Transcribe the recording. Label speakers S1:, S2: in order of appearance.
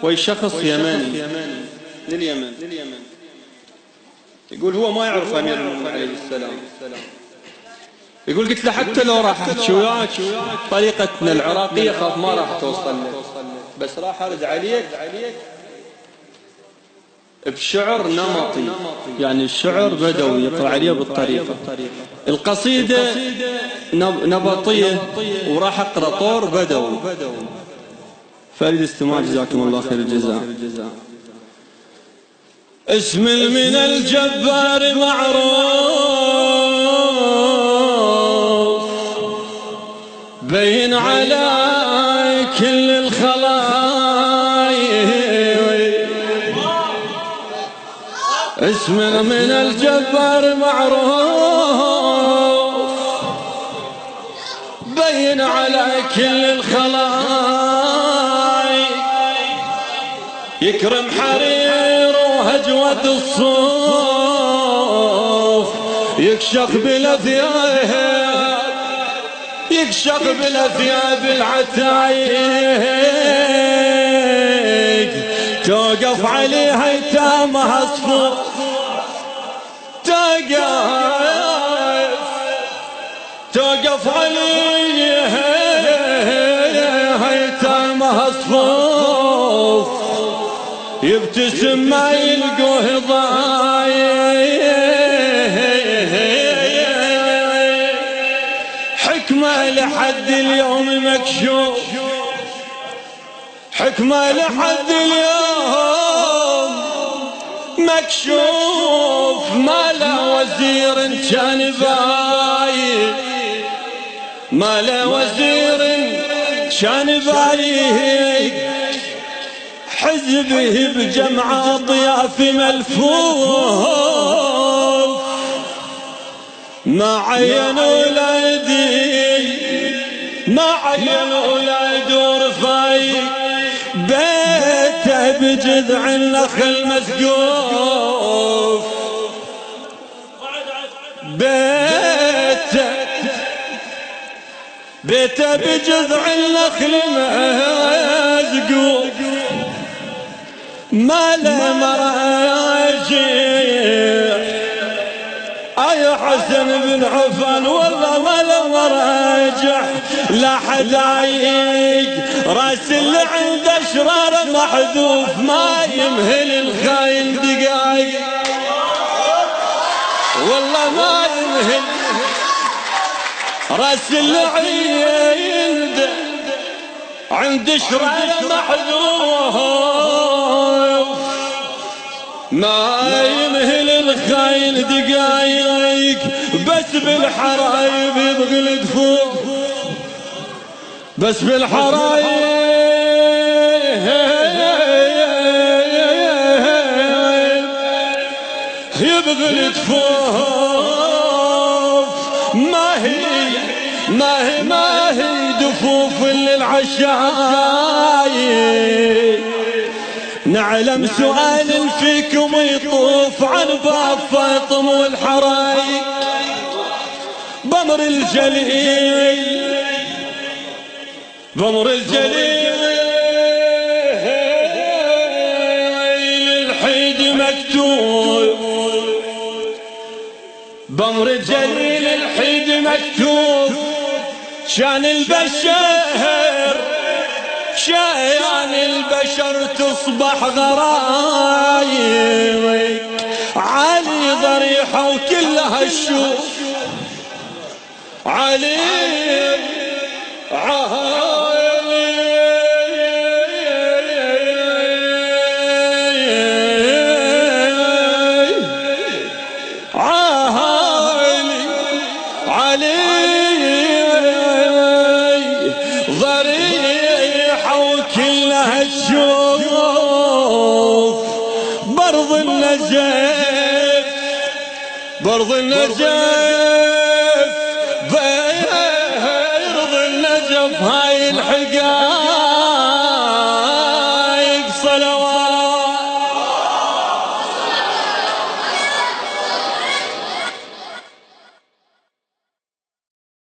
S1: وي شخص يماني لليمن، يقول هو ما يعرف أمير المؤمنين عليه السلام. يقول قلت له حتى لو راح أحكي وياك طريقتنا العراقية خاف ما راح توصل لك، بس راح أرد عليك بشعر نمطي، يعني الشعر بدوي يقرأ عليه بالطريقة. القصيدة نبطية وراح أقرأ طور بدوي. فاريد استماع، جزاكم الله خير الجزاء. اسم من الجبار معروف بين على كل الخلايق، اسم من الجبار معروف بين على كل الخلايق، يكرم حرير وهجوة الصوف، يكشخ بالأثياب، يكشخ بالأثياب العتايق، توقف عليها يتامها صفوف، توقف عليها يتامها صفوف، يبتسم ما يلقوه ضايق، حكمة لحد اليوم مكشوف، حكمة لحد اليوم مكشوف، ما له وزير كان بايق، ما له وزير كان بايق، حزبه بجمع ضياف ملفوف، ما عينوا لا يدي، ما عينوا لا يدور فايق، بيته بجذع النخل مسقوف، بيته بجذع النخل مسقوف، ما له مراجع، يا حسن بن عفان والله ما له مراجع، لا حدايق راس اللي عنده اشرار محذوف، ما يمهل الخاين دقايق، والله ما يمهل راس اللي عنده اشرار محذوف، ما يمهل الخاين دقايق، بس بالحرايب يبغي الدفوف، بس بالحرايب يبغي الدفوف، ما هي دفوف للعشايق، نعلم سؤال فيكم يطوف عن باب فاطم والحرايق، بمر الجليل، بمر الجليل الحيد مكتوب، بمر الجليل الحيد مكتوب، شان البشر، شان البشر تصبح غرايب، علي ضريحة وكلها الشوف، علي ضريحة وكلها الشوف، برض النجف، برض النجف، بيرض النجف هاي الحقائق،